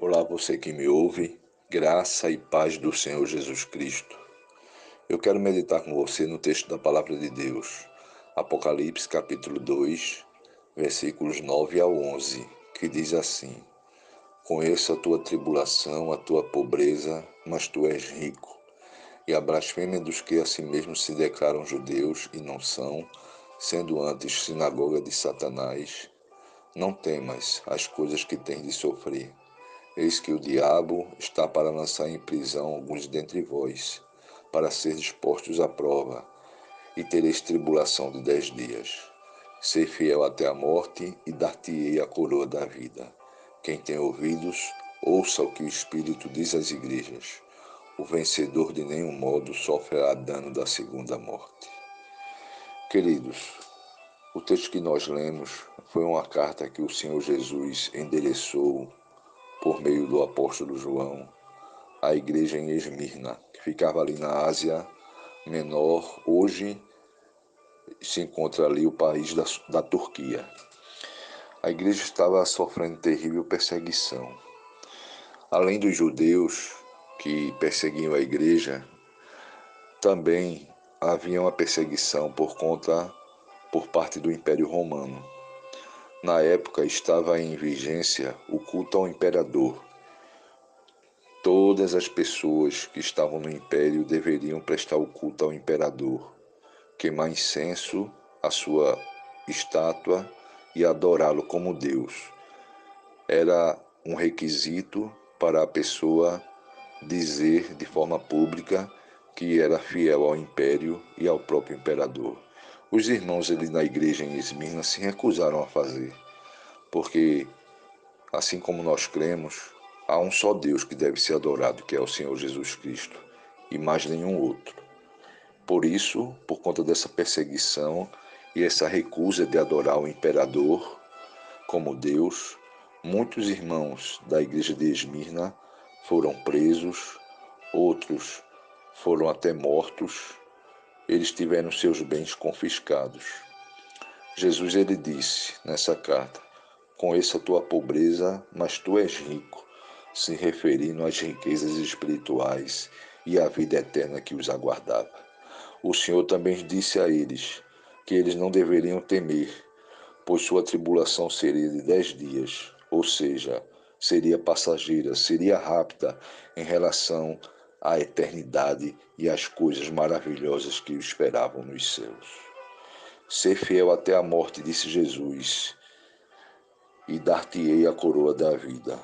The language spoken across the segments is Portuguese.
Olá, você que me ouve, graça e paz do Senhor Jesus Cristo. Eu quero meditar com você no texto da Palavra de Deus, Apocalipse capítulo 2, versículos 9 ao 11, que diz assim: Conheço a tua tribulação, a tua pobreza, mas tu és rico, e a blasfêmia dos que a si mesmos se declaram judeus e não são, sendo antes sinagoga de Satanás. Não temas as coisas que tens de sofrer. Eis que o diabo está para lançar em prisão alguns dentre vós, para seres postos à prova, e tereis tribulação de 10 dias. Ser fiel até a morte, e dar-te-ei a coroa da vida. Quem tem ouvidos, ouça o que o Espírito diz às igrejas. O vencedor de nenhum modo sofrerá dano da segunda morte. Queridos, o texto que nós lemos foi uma carta que o Senhor Jesus endereçou por meio do apóstolo João, a igreja em Esmirna, que ficava ali na Ásia Menor. Hoje se encontra ali o país da Turquia. A igreja estava sofrendo terrível perseguição. Além dos judeus que perseguiam a igreja, também havia uma perseguição por parte do Império Romano. Na época estava em vigência o culto ao imperador. Todas as pessoas que estavam no império deveriam prestar o culto ao imperador, queimar incenso à sua estátua e adorá-lo como Deus. Era um requisito para a pessoa dizer de forma pública que era fiel ao império e ao próprio imperador. Os irmãos ali na igreja em Esmirna se recusaram a fazer, porque, assim como nós cremos, há um só Deus que deve ser adorado, que é o Senhor Jesus Cristo, e mais nenhum outro. Por isso, por conta dessa perseguição e essa recusa de adorar o imperador como Deus, muitos irmãos da igreja de Esmirna foram presos, outros foram até mortos, eles tiveram seus bens confiscados. Jesus ele disse nessa carta: Conheço a tua pobreza, mas tu és rico, se referindo às riquezas espirituais e à vida eterna que os aguardava. O Senhor também disse a eles que eles não deveriam temer, pois sua tribulação seria de 10 dias, ou seja, seria passageira, seria rápida em relação à eternidade e às coisas maravilhosas que o esperavam nos céus. Ser fiel até a morte, disse Jesus, e dar-te-ei a coroa da vida.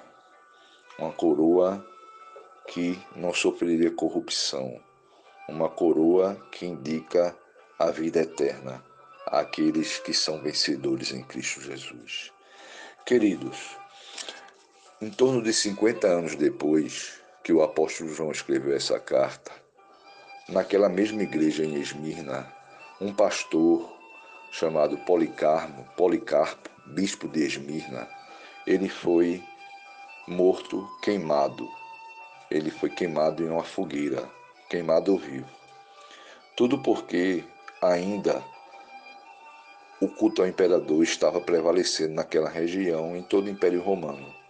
Uma coroa que não sofreria corrupção, uma coroa que indica a vida eterna àqueles que são vencedores em Cristo Jesus. Queridos, em torno de 50 anos depois que o apóstolo João escreveu essa carta, naquela mesma igreja em Esmirna, um pastor chamado Policarpo, bispo de Esmirna, ele foi morto, queimado. Ele foi queimado em uma fogueira, queimado vivo. Tudo porque ainda o culto ao imperador estava prevalecendo naquela região, em todo o Império Romano.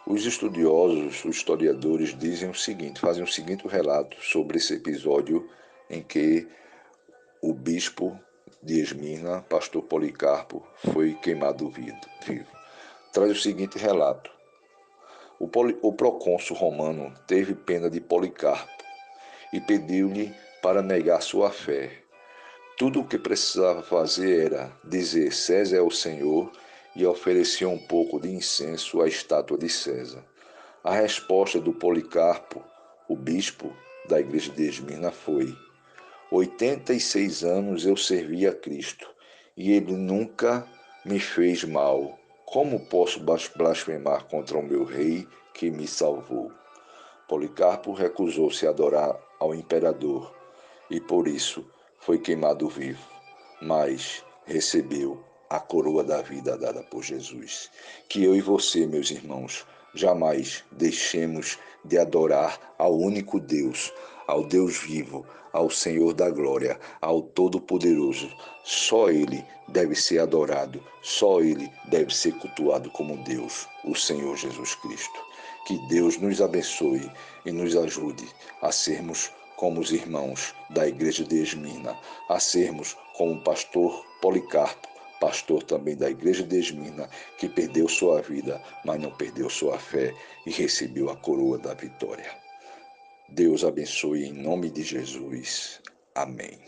Os estudiosos, os historiadores dizem o seguinte, fazem o seguinte relato sobre esse episódio em que o bispo de Esmirna, pastor Policarpo, foi queimado vivo. Traz o seguinte relato: o procônsul romano teve pena de Policarpo e pediu-lhe para negar sua fé. Tudo o que precisava fazer era dizer César é o Senhor e oferecia um pouco de incenso à estátua de César. A resposta do Policarpo, o bispo da igreja de Esmirna, foi: 86 anos eu servi a Cristo e ele nunca me fez mal. Como posso blasfemar contra o meu rei que me salvou? Policarpo recusou-se a adorar ao imperador e por isso foi queimado vivo, mas recebeu a coroa da vida dada por Jesus. Que eu e você, meus irmãos, jamais deixemos de adorar ao único Deus, ao Deus vivo, ao Senhor da glória, ao Todo-Poderoso. Só Ele deve ser adorado, só Ele deve ser cultuado como Deus, o Senhor Jesus Cristo. Que Deus nos abençoe e nos ajude a sermos como os irmãos da igreja de Esmirna, a sermos como o pastor Policarpo, pastor também da igreja de Esmirna, que perdeu sua vida, mas não perdeu sua fé e recebeu a coroa da vitória. Deus abençoe em nome de Jesus. Amém.